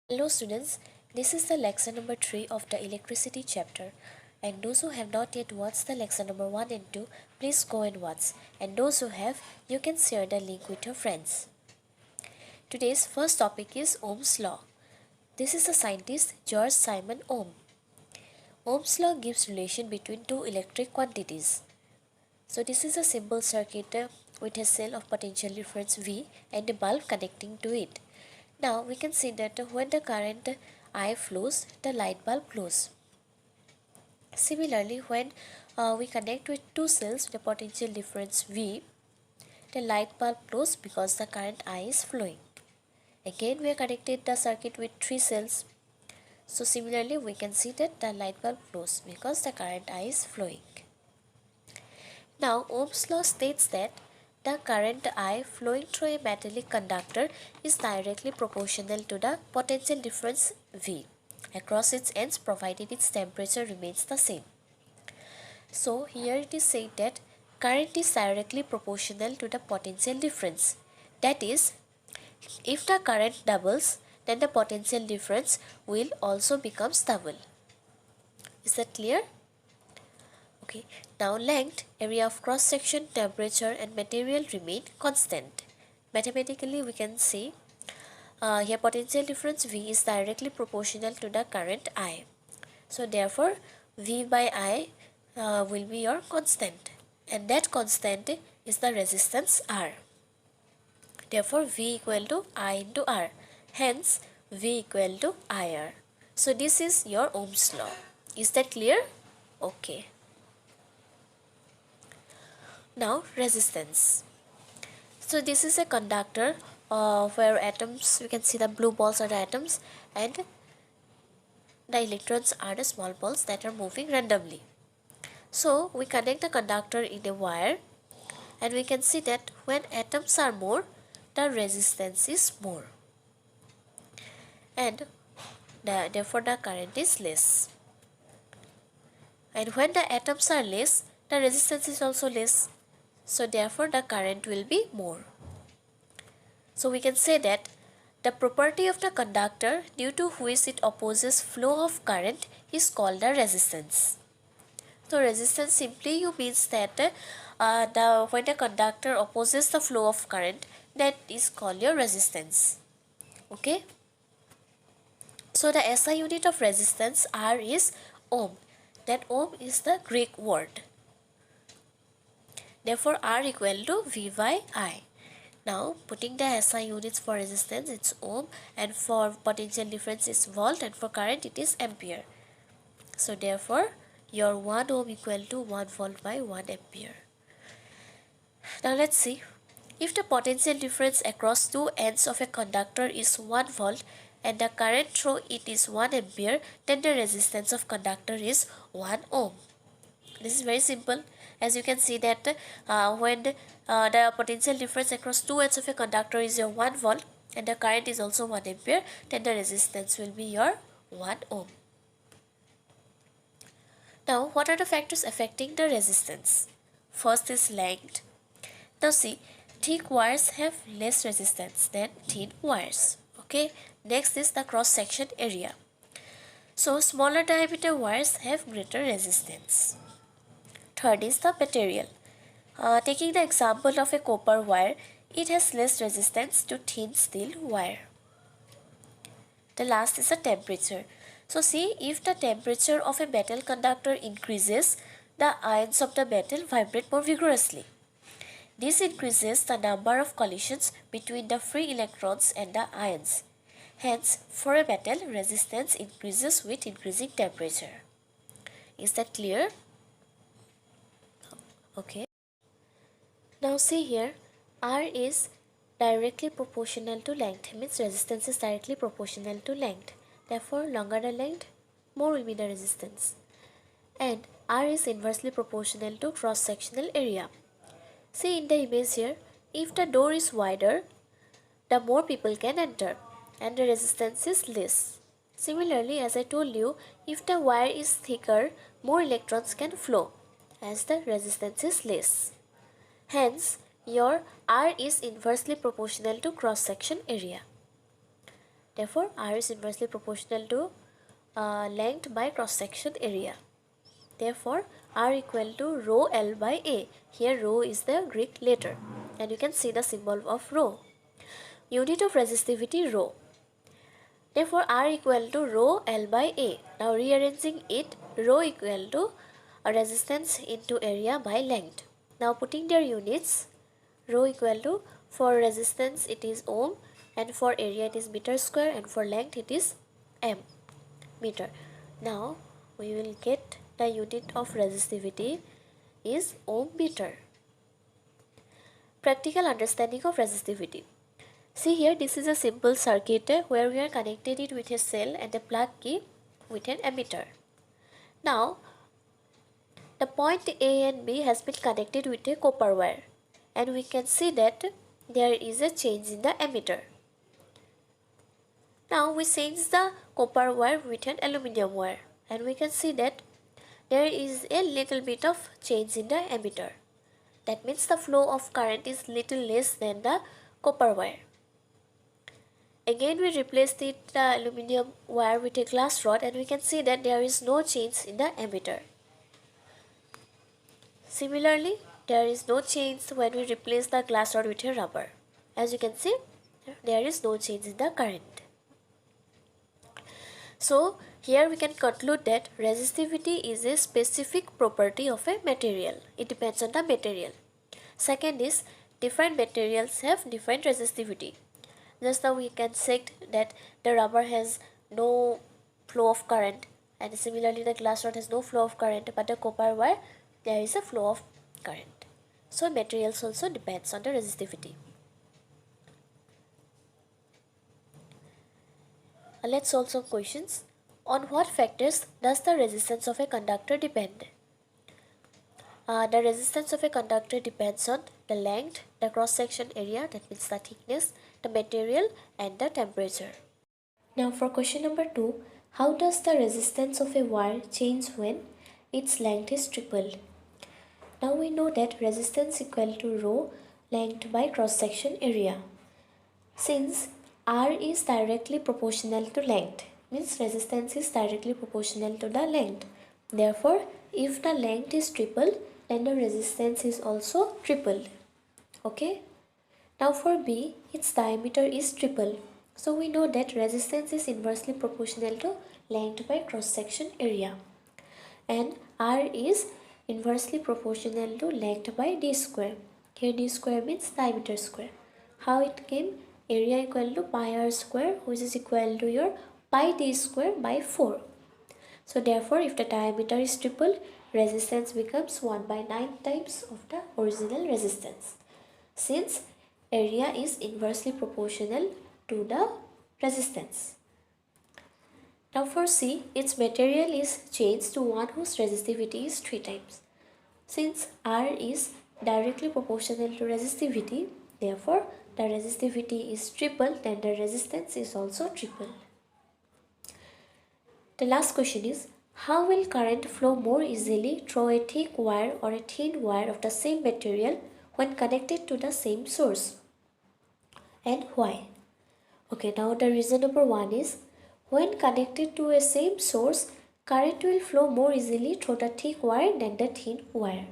Hello students, this is the lecture number 3 of the electricity chapter, and those who have not yet watched the lecture number 1 and 2, please go and watch, and those who have, you can share the link with your friends. Today's first topic is Ohm's Law. This is the scientist George Simon Ohm. Ohm's Law gives relation between two electric quantities. So this is a simple circuit with a cell of potential difference V and a bulb connecting to it. Now we can see that when the current I flows, the light bulb glows. Similarly, when we connect with two cells with a potential difference V, the light bulb glows because the current I is flowing. Again, we have connected the circuit with three cells. So similarly, we can see that the light bulb glows because the current I is flowing. Now, Ohm's law states that the current I flowing through a metallic conductor is directly proportional to the potential difference V across its ends, provided its temperature remains the same. So here it is said that current is directly proportional to the potential difference. That is, if the current doubles, then the potential difference will also becomes double. Is that clear? Okay, now length, area of cross section, temperature and material remain constant. Mathematically we can say here potential difference V is directly proportional to the current I. So therefore V by I will be your constant, and that constant is the resistance R. Therefore V equal to I into R. Hence V equal to IR. So this is your Ohm's law. Is that clear? Okay. Now resistance. So this is a conductor where atoms, you can see the blue balls are the atoms and the electrons are the small balls that are moving randomly. So we connect the conductor in a wire and we can see that when atoms are more, the resistance is more, and therefore the current is less. And when the atoms are less, the resistance is also less. So therefore the current will be more. So we can say that the property of the conductor due to which it opposes flow of current is called the resistance. So resistance simply means that when the conductor opposes the flow of current, that is called your resistance. Okay. So the SI unit of resistance R is ohm. That ohm is the Greek word. Therefore R equal to V by I. Now putting the SI units for resistance, it's ohm, and for potential difference is volt, and for current it is ampere. So therefore your 1 ohm equal to 1 volt by 1 ampere. Now let's see. If the potential difference across two ends of a conductor is 1 volt and the current through it is 1 ampere, then the resistance of conductor is 1 ohm. This is very simple. As you can see that when the potential difference across two ends of a conductor is your 1 volt and the current is also 1 ampere, then the resistance will be your 1 ohm. Now what are the factors affecting the resistance? First is length. Now see, thick wires have less resistance than thin wires. Okay. Next is the cross section area. So smaller diameter wires have greater resistance. Third is the material. Taking the example of a copper wire, it has less resistance to thin steel wire. The last is the temperature. So see, if the temperature of a metal conductor increases, the ions of the metal vibrate more vigorously. This increases the number of collisions between the free electrons and the ions. Hence, for a metal, resistance increases with increasing temperature. Is that clear? Okay. Now see here, R is directly proportional to length, means resistance is directly proportional to length. Therefore, longer the length, more will be the resistance. And R is inversely proportional to cross-sectional area. See in the image here, if the door is wider, the more people can enter and the resistance is less. Similarly, as I told you, if the wire is thicker, more electrons can flow as the resistance is less. Hence, your R is inversely proportional to cross-section area. Therefore, R is inversely proportional to length by cross-section area. Therefore, R equal to rho L by A. Here rho is the Greek letter and you can see the symbol of rho. Unit of resistivity rho. Therefore, R equal to rho L by A. Now rearranging it, rho equal to a resistance into area by length. Now putting their units, rho equal to, for resistance it is ohm, and for area it is meter square, and for length it is m meter. Now we will get the unit of resistivity is ohm meter. Practical understanding of resistivity. See here, this is a simple circuit where we are connected it with a cell and a plug key with an ammeter. Now the point A and B has been connected with a copper wire and we can see that there is a change in the ammeter. Now we change the copper wire with an aluminum wire and we can see that there is a little bit of change in the ammeter. That means the flow of current is little less than the copper wire. Again we replace the aluminum wire with a glass rod and we can see that there is no change in the ammeter. Similarly, there is no change when we replace the glass rod with a rubber. As you can see, there is no change in the current. So, here we can conclude that resistivity is a specific property of a material. It depends on the material. Second is, different materials have different resistivity. Just now we can say that the rubber has no flow of current and similarly the glass rod has no flow of current, but the copper wire there is a flow of current. So materials also depends on the resistivity. Let's solve some questions. On what factors does the resistance of a conductor depend? The resistance of a conductor depends on the length, the cross-section area, that means the thickness, the material and the temperature. Now for question number 2, how does the resistance of a wire change when its length is tripled? Now we know that resistance equal to rho length by cross-section area. Since R is directly proportional to length, means resistance is directly proportional to the length. Therefore, if the length is tripled, then the resistance is also tripled. Okay. Now for B, its diameter is tripled. So we know that resistance is inversely proportional to length by cross-section area. And R is inversely proportional to length by d square. Here d square means diameter square. How it came? Area equal to pi r square, which is equal to your pi d square by 4. So therefore, if the diameter is tripled, resistance becomes 1 by 9 times of the original resistance. Since area is inversely proportional to the resistance. Now for C, its material is changed to one whose resistivity is 3 times. Since R is directly proportional to resistivity, therefore the resistivity is tripled, then the resistance is also tripled. The last question is, how will current flow more easily through a thick wire or a thin wire of the same material when connected to the same source? And why? Okay, now the reason number 1 is, when connected to a same source, current will flow more easily through the thick wire than the thin wire.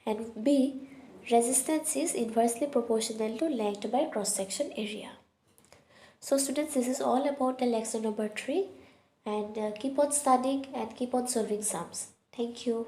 And B, resistance is inversely proportional to length by cross-section area. So students, this is all about the lecture number 3 and keep on studying and keep on solving sums. Thank you.